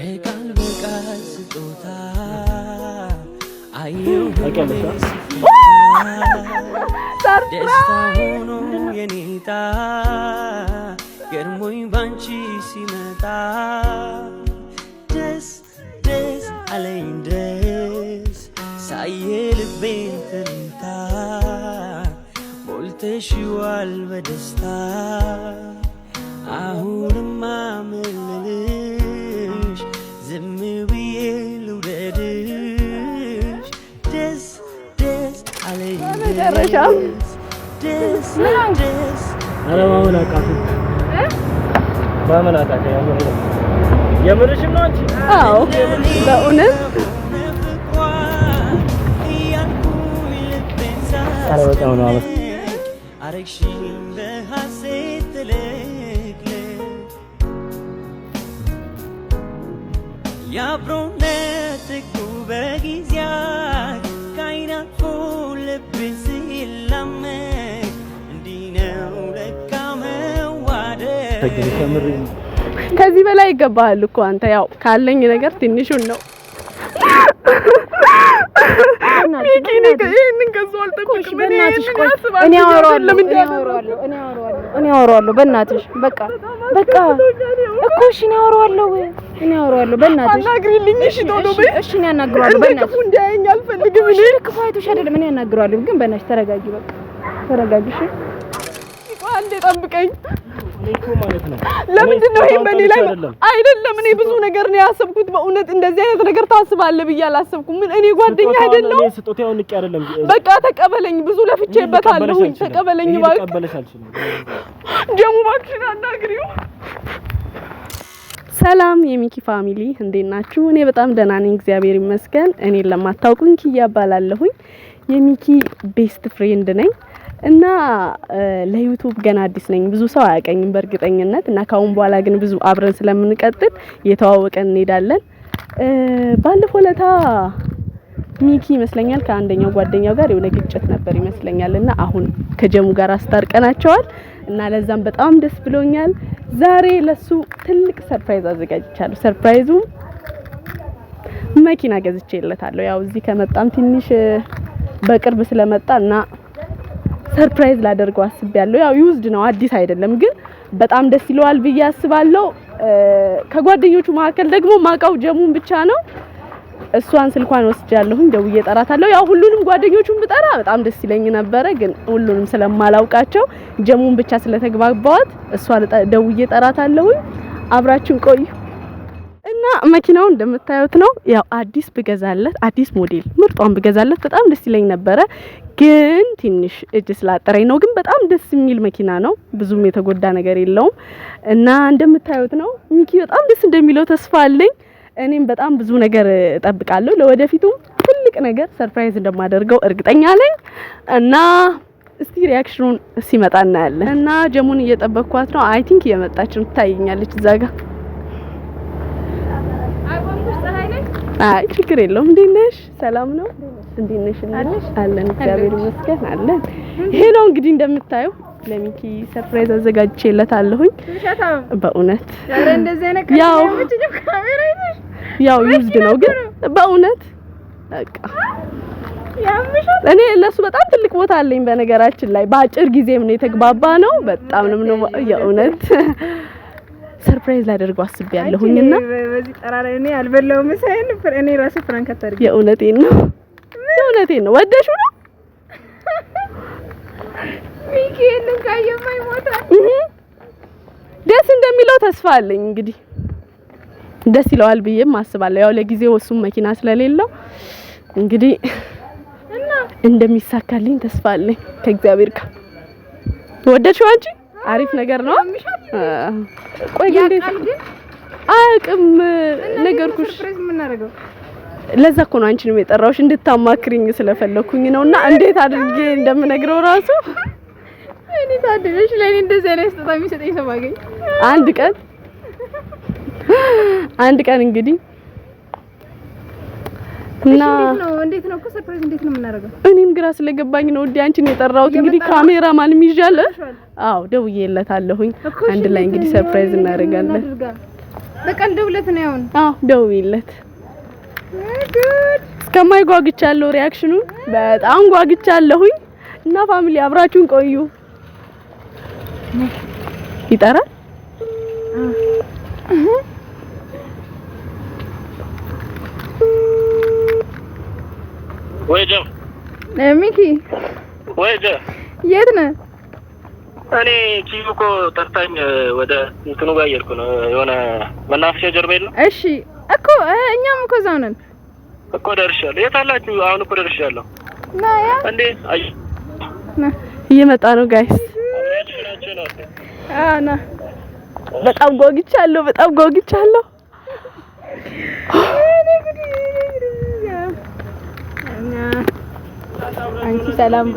የቃል በቃል ስጦታ አየሁ ደስታ ሆኖ የኔታ ገርሞኝ ባንቺ ሲመጣ ደስ ደስ አለኝ ደስ ሳየ ልቤን ትርታ ሞልተሽዋል በደስታ አሁንማ ምልልሽ ዝም ብዬ ልውደድሽ ደስ ደስ አለኝ ደስ ደስ አረ ማመን አቃተኝ ማመን አቃተኝ የምርሽም ነው አንቺ አዎ በእውነት አረ በጣም ነው አረግሽኝ በሐሴት ትልቅልቅ የአብሮነት እኮ በጊዜያት ከዓይናት ልቤን ሲላመድ እንዲህ ነው ለካ መዋደድ ከዚህ በላይ ይገባሃል እኮ አንተ ያው ካለኝ ነገር ትንሹን ነው ሚኪ ይሄንን ከዛው አልጠብቅም እኔ አወራዋለሁ በእናትሽ በቃ እኮ እሺ እኔ አወራዋለሁ በእናትሽ አናግሪልኝ እሺ እሺ እኔ አናግረዋለሁ በእናትሽ እንዳያኝ አልፈልግም እኔ ክፋይቶሽ አይደለም እኔ አናግረዋለሁ ግን በእናትሽ ተረጋጊ በቃ ተረጋጊ እሺ አንዴ ጠብቀኝ ማለት ነው ለምንድን ነው ይሄን በኔ ላይ አይደለም እኔ ብዙ ነገር ነው ያሰብኩት በእውነት እንደዚህ አይነት ነገር ታስባለህ ብዬ አላሰብኩም ምን እኔ ጓደኛ አይደለም እኔ ስጦታው ንቅ አይደለም በቃ ተቀበለኝ ብዙ ለፍቼበታለሁ ተቀበለኝ ባክ ጀሙ ባክሽን አናግሪው ሰላም የሚኪ ፋሚሊ እንዴት ናችሁ እኔ በጣም ደህና ነኝ እግዚአብሔር ይመስገን እኔን ለማታውቁኝ ኪያ ባላለሁኝ የሚኪ ቤስት ፍሬንድ ነኝ እና ለዩቲዩብ ገና አዲስ ነኝ ብዙ ሰው አያቀኝም በእርግጠኝነት እና ካሁን በኋላ ግን ብዙ አብረን ስለምንቀጥል የተዋወቀን እንሄዳለን ባለፈው ለታ ሚኪ ይመስለኛል ከአንደኛው ጓደኛው ጋር የሆነ ግጭት ነበር ይመስለኛልና አሁን ከጀሙ ጋር አስታርቀናቸዋል እና ለዛም በጣም ደስ ብሎኛል ዛሬ ለሱ ትልቅ ሰርፕራይዝ አዘጋጅቻለሁ ሰርፕራይዙ መኪና ገዝቼለታለሁ ያው እዚህ ከመጣም ትንሽ በቅርብ ስለመጣና ሰርፕራይዝ ላደርገው አስቤያለሁ ያው ዩዝድ ነው አዲስ አይደለም ግን በጣም ደስ ይለዋል ብዬ አስባለሁ ከጓደኞቹ መካከል ደግሞ ማቃው ጀሙን ብቻ ነው እሷን ስልኳን ወስጃለሁ ደውዬ ጠራታለሁ ያው ሁሉንም ጓደኞቹን ብጠራ በጣም ደስ ይለኝ ነበር ግን ሁሉንም ስለማላውቃቸው ጀሙን ብቻ ስለተግባባዋት እሷን ደውዬ ጠራታለሁ አብራችን ቆዩ እና መኪናው እንደምታዩት ነው ያው አዲስ ብገዛለት አዲስ ሞዴል ምርጧን ብገዛለት በጣም ደስ ይለኝ ነበር ግን ትንሽ እጅ ስላጠረኝ ነው ግን በጣም ደስ የሚል መኪና ነው ብዙም የተጎዳ ነገር የለውም እና እንደምታዩት ነው ሚኪ በጣም ደስ እንደሚለው ተስፋ አለኝ እኔም በጣም ብዙ ነገር እጠብቃለሁ ለወደፊቱ ትልቅ ነገር ሰርፕራይዝ እንደማደርገው እርግጠኛ ነኝ እና እስቲ ሪአክሽኑን ሲመጣ እናያለን እና ጀሙን እየጠበቅኳት ነው አይ ቲንክ እየመጣች ነው ታይኛለች እዛ ጋር አይ ችግር የለውም እንዴት ነሽ ሰላም ነው እንዴት ነሽ አለን እግዚአብሔር ይመስገን አለን ይሄ ነው እንግዲህ እንደምታዩ ለሚኪ ሰርፕራይዝ አዘጋጅቼለታለሁኝ በእውነት ኧረ እንደዚህ አይነት ካሜራ ይዘሽ ያው ዩዝድ ነው ግን በእውነት በቃ ያምሻል እኔ ለሱ በጣም ትልቅ ቦታ አለኝ በነገራችን ላይ በአጭር ጊዜም ነው የተግባባ ነው በጣም ነው የእውነት ሰርፕራይዝ ላደርገው አስቤያለሁኝና በዚህ ጠራራ እኔ አልበላውም ሳይን እኔ ራሴ ፍራንክ አታርጊ የእውነቴን ነው ወደሽው ነው ሚኪ እንን ካየማይ ሞታ ደስ እንደሚለው ተስፋ አለኝ እንግዲህ ደስ ይለዋል ብዬም አስባለሁ ያው ለጊዜው እሱም መኪና ስለሌለው እንግዲህ እና እንደሚሳካልኝ ተስፋ አለኝ ከእግዚአብሔር ጋር ወደድሽው አንቺ አሪፍ ነገር ነው ቆይ ግን አቅም ነገርኩሽ ሰርፕራይዝ ምን አደረገው ለዛ እኮ ነው አንቺንም የጠራውሽ እንድታማክሪኝ ስለፈለኩኝ ነውና እንዴት አድርጌ እንደምነግረው ራሱ እኔ ታድርሽ ለኔ እንደዚህ አይነት ስጦታ የሚሰጠኝ ሰው ማገኝ አንድ ቀን እንግዲህ እና እንዴት ነው እኮ ሰርፕራይዝ እንዴት ነው የምናደርገው እኔም ግራ ስለገባኝ ነው እንዴ አንቺን የጠራሁት እንግዲህ ካሜራማንም ይዣለ አዎ ደውዬለታለሁኝ አንድ ላይ እንግዲህ ሰርፕራይዝ እናደርጋለን በቀን ደውለት ነው ያውን ደውይለት እስከማይ ጓግቻለሁ ሪአክሽኑ በጣም ጓግቻለሁኝ እና ፋሚሊ አብራችሁን ቆዩ ይጠራል ወይጀ ሚኪ ወይጀ የት ነህ እኔ ኪዩኮ ጠርታኝ ወደ እንትኑ ጋር እየሄድኩ ነው የሆነ መናፈሻ ጀርባ የለም እሺ እኮ እኛም እኮ እዛው ነን እኮ ደርሻለሁ የት አላችሁ አሁን እኮ ደርሻለሁ ና ያ እንዴ አይ ና እየመጣ ነው ጋይስ ና በጣም ጓግቻለሁ አንቺ ሰላም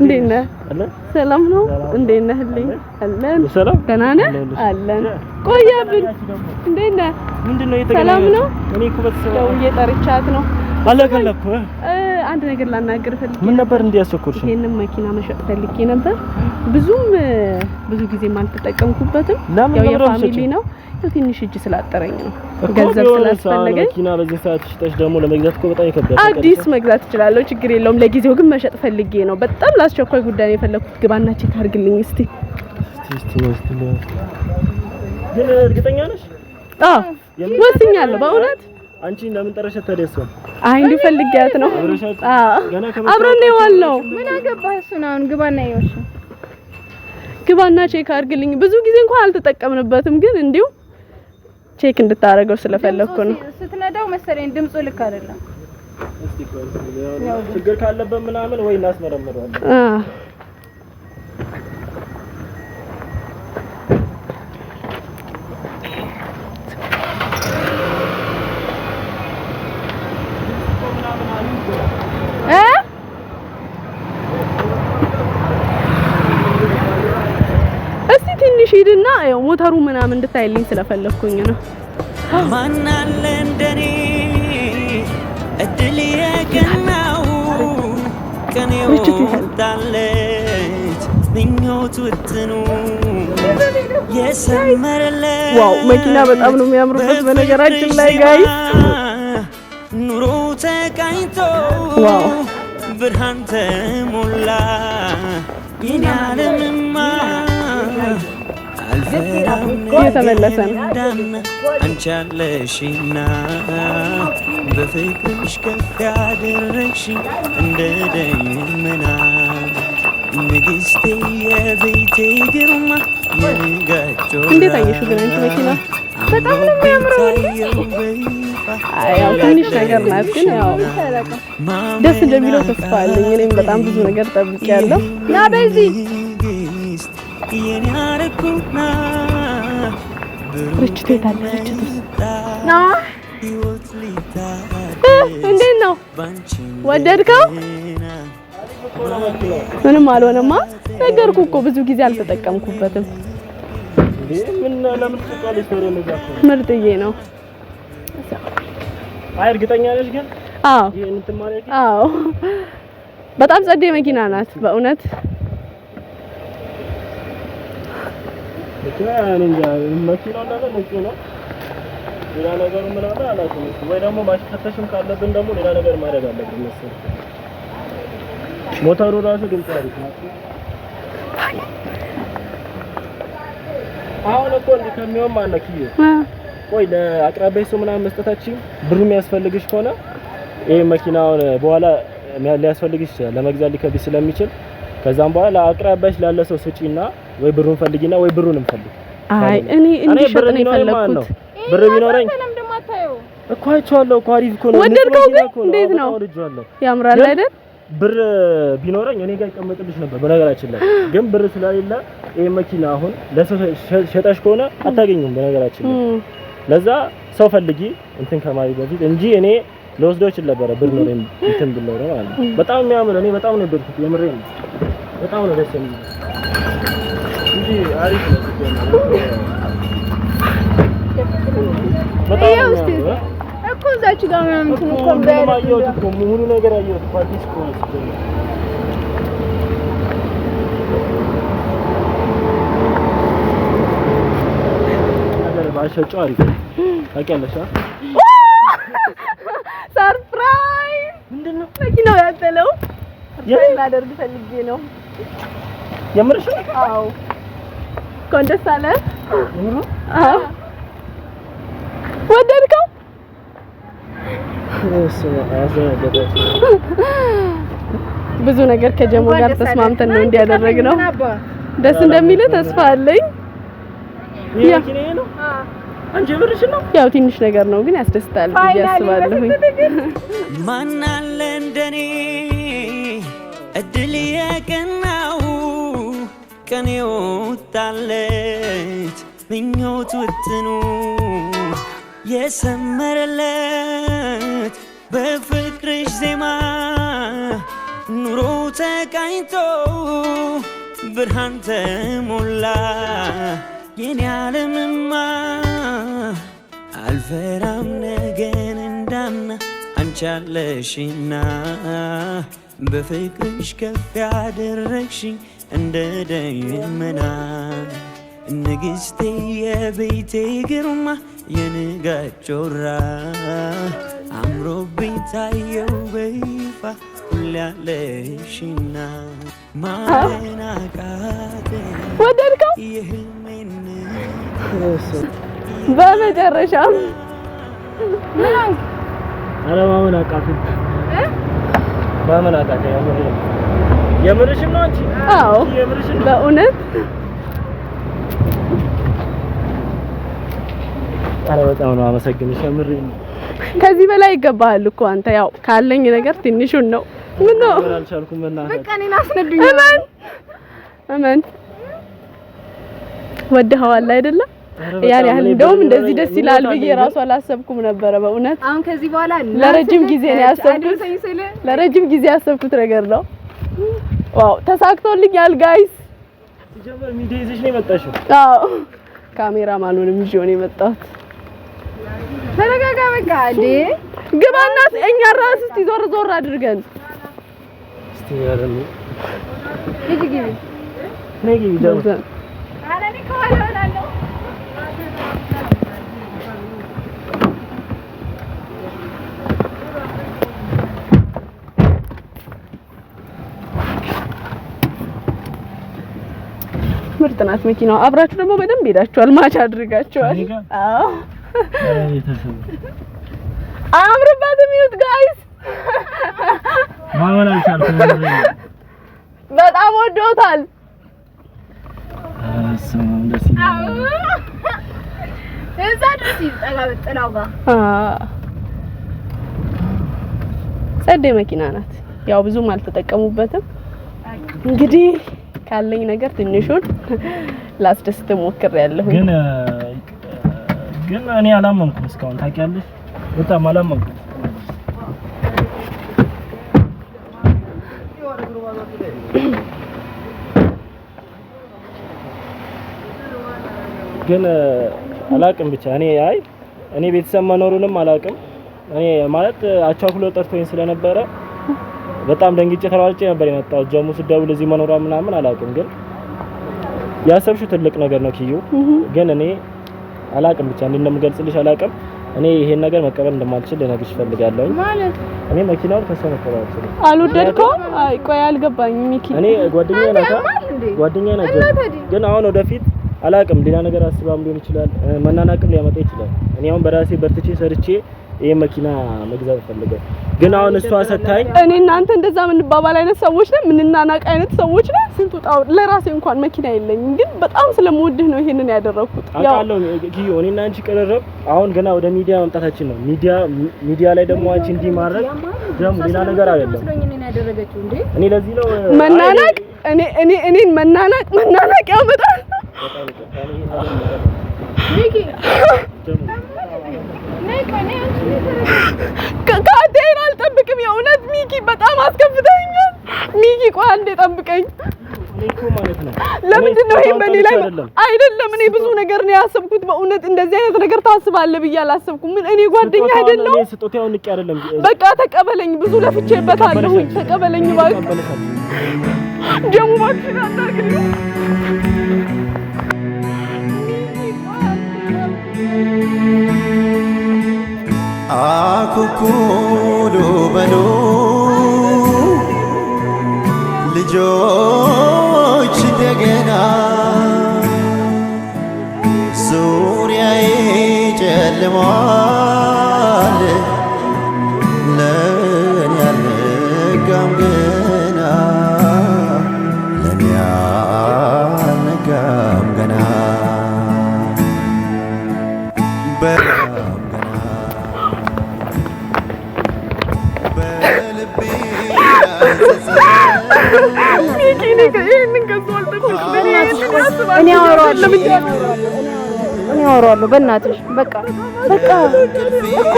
እንዴት ነህ ሰላም ነው እንዴት ነህ አለን ደህና ነህ አለን ቆየብን እንዴት ነህ ምንድነው ሰላም ነው እኔ እኮ ደውዬ ጠርቻት ነው አለከለኩ አንድ ነገር ላናገር ፈልጌ ምን ነበር እንዲያስቸኩልሽ ይሄንን መኪና መሸጥ ፈልጌ ነበር ብዙ ጊዜ ማልተጠቀምኩበትም ያው የፋሚሊ ነው ያው ትንሽ እጅ ስላጠረኝ ነው ገንዘብ ስላስፈለገኝ መኪና በዚህ ሰዓት ሽጠሽ ደግሞ ለመግዛት እኮ በጣም ይከብዳል አዲስ መግዛት እችላለሁ ችግር የለውም ለጊዜው ግን መሸጥ ፈልጌ ነው በጣም ላስቸኳይ ጉዳይ ነው የፈለኩት ግባና ቼክ አድርግልኝ እስቲ ግን እርግጠኛ ነሽ ወስኛለሁ በእውነት አንቺ ለምን ጠረሸት ተደሰው አይ እንዲፈልጊያት ነው አብረን ነው ያለው ምን አገባህ እሱን አሁን ግባና ቼክ አድርግልኝ ብዙ ጊዜ እንኳን አልተጠቀምንበትም ግን እንዲሁ ቼክ እንድታረገው ስለፈለኩ ነው ስትነዳው መሰለኝ ድምጹ ልክ አይደለም ችግር ካለበት ምናምን ወይ እናስመረምረዋለን ትንሽ ሂድና ያው ሞተሩ ምናምን እንድታይልኝ ስለፈለኩኝ ነው ማናለ እንደኔ እድል የቀናው ቀኔው ታለች ምኞት ውጥኑ የሰመረለት ዋው መኪና በጣም ነው የሚያምርበት በነገራችን ላይ ጋይስ ኑሮ ተቃኝቶ ብርሃን ተሞላ የኔ ዓለምማ እየተመለሰ ነው አንቺ አለሽና በፍቅርሽ ከፍ ያደረግሽ እንደ ደመና ንግስቴ የቤቴ ግርማ የንጋቾ እንዴት አየሽው ግን አንቺ መኪና በጣም ነው የሚያምረው ያው ትንሽ ነገር ናት ግን ያው ደስ እንደሚለው ተስፋ አለኝ እኔም በጣም ብዙ ነገር ጠብቄያለሁ ና በዚህ ርችት የታለች ና እንዴት ነው ወደድከው ምንም አልሆነማ ነገርኩ እኮ ብዙ ጊዜ አልተጠቀምኩበትም ምን ለምን ተጣለሽ ነው ምርጥዬ ነው አይ እርግጠኛ ነሽ ግን ይሄን ትማሪያለሽ በጣም ጸዴ መኪና ናት በእውነት መኪናው ነው ሌላ ነገር ምናምን አላውቅም ወይ ደግሞ ማሽከተሽም ካለብን ደግሞ ሌላ ነገር ማድረግ አለብን መሰለኝ ሞተሩ ራሱ ድምጽ አሪፍ ነው አሁን እኮ ከሚሆን ማነክዩ ቆይ ለአቅራቢያ ሰው ምናምን መስጠታችን ብሩ የሚያስፈልግሽ ከሆነ ይሄ መኪናውን በኋላ ሊያስፈልግሽ ይችላል ለመግዛት ሊከብድ ስለሚችል ከዛም በኋላ አቅራቢያሽ ላለ ሰው ስጪና ወይ ብሩን ፈልጊና ወይ ብሩን እንፈልግ አይ እኔ እንዲሸጥ ነው የፈለኩት ብር ቢኖረኝ እኮ አይቼዋለሁ እኮ አሪፍ እኮ ነው ወደድከው ግን እንዴት ነው ያምራል አይደል ብር ቢኖረኝ እኔ ጋር ይቀመጥልሽ ነበር በነገራችን ላይ ግን ብር ስለሌለ ይሄ መኪና አሁን ለሰው ሸጣሽ ከሆነ አታገኙም በነገራችን ላይ ለዛ ሰው ፈልጊ እንትን ከማሪ በፊት እንጂ እኔ ለወስዶች ይችላል ነበር ብር ነው እንትን ብለው ነው ማለት በጣም የሚያምር እኔ በጣም ነው የበርኩት የምሬን በጣም ነው ደስ የሚል እንጂ አሪፍ ነው በጣም ነው እኮ እዛች ጋር ምናምን ኮምፒውተር አየሁት እኮ ሙሉ ነገር አየሁት ፓርቲስ ኮርስ ባሸጨው አሪፍ ነው ታውቂያለሽ ሰርፕራይዝ ምንድነው መኪናው ያጠለው ሰርፕራይዝ ላደርግ ፈልጌ ነው የምርሽ አዎ ኮንደስ አለ አዎ ወደድከው ብዙ ነገር ከጀሞ ጋር ተስማምተን ነው እንዲያደረግነው ደስ እንደሚል ተስፋ አለኝ የመኪናዬ ነው አንቺ ብርሽ ነው ያው ትንሽ ነገር ነው ግን ያስደስታል ብዬ አስባለሁ ማን አለ እንደኔ እድል የቀናው ቀን ይወጣለት ምኞት ውጥኑ የሰመረለት በፍቅርሽ ዜማ ኑሮ ተቃኝቶ ብርሃን ተሞላ የኔ ዓለምማ አልፈራም ነገን እንዳምና አንቺ አለሽና በፍቅርሽ ከፍ ያደረግሽኝ እንደ ደመና ንግስቴ የቤቴ ግርማ የንጋት ጮራ አምሮብኝ ታየው በይፋ ሁሌ ያለሽና ማናቃቴ ወደድከው የህልሜን በመጨረሻም ማመን አቃተኝ ማመን አቃተኝ የምርሽም ነው አንቺ አዎ የምርሽም በእውነት አረ በጣም ነው አመሰግንሽ የምር ከዚህ በላይ ይገባሃል እኮ አንተ ያው ካለኝ ነገር ትንሹን ነው ምን ነው አልቻልኩም እና በቃ እኔን አስነዱኝ አመን ወደኸዋል አይደለ ያን ያህል እንደውም እንደዚህ ደስ ይላል ብዬ ራሱ አላሰብኩም ነበር በእውነት አሁን ከዚህ በኋላ ለረጅም ጊዜ ነው ያሰብኩት ለረጅም ጊዜ ያሰብኩት ነገር ነው ዋው ተሳክቶልኛል ጋይስ ጀመር ሚዲያ ይዘሽ ነው የመጣሽው አዎ ካሜራማኑንም ይዤ ነው የመጣሁት ተረጋጋ በቃ እንዴ ግባና እኛ ራስ እስቲ ዞር ዞር አድርገን እስቲ ያረም ግቢ ነይ ግቢ ጀመር አለኔ ከኋላ ሆናለሁ ምርጥ ናት መኪናው አብራችሁ ደግሞ በደንብ ሄዳችኋል ማች አድርጋችኋል አዎ አምርባትም ይሁት ጋይስ ማመን አልቻልኩም በጣም ወዶታል አሰማም ደስ ይላል እዛ ደስ ይጣላል ጥላው ጋር ጸዴ መኪና ናት ያው ብዙም አልተጠቀሙበትም እንግዲህ ካለኝ ነገር ትንሹን ላስደስት ሞክሬያለሁ ግን እኔ አላመንኩም እስካሁን ታውቂያለሽ በጣም አላመንኩም ግን አላቅም ብቻ እኔ ቤተሰብ መኖሩንም አላቅም እኔ ማለት አቻኩሎ ጠርቶኝ ስለነበረ በጣም ደንግጬ ተራልጬ ነበር የመጣው ጀሙ ስደውል እዚህ መኖራ ምናምን አላቅም ግን ያሰብሽው ትልቅ ነገር ነው ኪዩ ግን እኔ አላቅም ብቻ እንደምገልጽልሽ አላቅም እኔ ይሄን ነገር መቀበል እንደማልችል ልነግርሽ ፈልጋለሁ ማለት እኔ መኪናውን ተሰነከረው አልወደድከውም አይ ቆይ አልገባኝም ሚኪ እኔ ጓደኛዬ ናት ግን አሁን ወደፊት አላቅም ሌላ ነገር አስባም ሊሆን ይችላል መናናቅም ሊያመጣ ይችላል እኔ አሁን በራሴ በርትቼ ሰርቼ ይሄ መኪና መግዛት ፈልገው ግን አሁን እሷ ሰታኝ እኔ እናንተ እንደዛ ምን ባባል አይነት ሰዎች ነን ምንናናቅ አይነት ሰዎች ነን ስንት ወጣው ለራሴ እንኳን መኪና የለኝም ግን በጣም ስለምወድህ ነው ይሄንን ያደረኩት አውቃለሁ ኪዩ እኔና አንቺ ቀረረብ አሁን ገና ወደ ሚዲያ መምጣታችን ነው ሚዲያ ላይ ደግሞ አንቺ እንዲህ ማድረግ ደግሞ ሌላ ነገር አይደለም እኔ ለዚህ ነው መናናቅ እኔን መናናቅ ያመጣል ሚኪ ካቴን አልጠብቅም የእውነት ሚኪ በጣም አስከፍተኛል ሚኪ ቆይ አንዴ ጠብቀኝ ለምንድን ነው ይሄ በኔ ላይ አይደለም እኔ ብዙ ነገር ነው ያሰብኩት በእውነት እንደዚህ አይነት ነገር ታስባለህ ብዬ አላሰብኩም ምን እኔ ጓደኛ አይደለም እኔ ስጦታው ንቅ አይደለም በቃ ተቀበለኝ ብዙ ለፍቼበታለሁ ተቀበለኝ እባክህ ጀሙ እባክህ አታርግልኝ አኩኩሉ በሉ ልጆች እንደገና ዙሪያዬ ጨልሟል ለኔ አልነጋም ገና ለኔ አልነጋም ገና በራም ገና በልቤ እኔ አወራዋለሁ በእናትሽ በቃ እኮ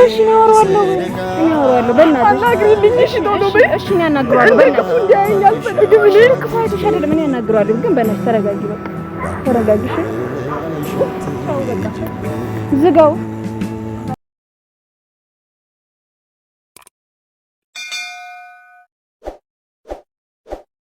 እሺ እኔ አወራዋለሁ በእናትሽ አናግሪልኝ እሺ ቶሎ በይ እሺ እኔ አናግረዋለሁ በእናትሽ እንዲያየኝ አልፈልግም እኔ ክፋትሽ አይደለም እኔ አናግረዋለሁ ግን በእናትሽ ተረጋጊ በቃ ተረጋጊ እሺ በቃ ዝጋው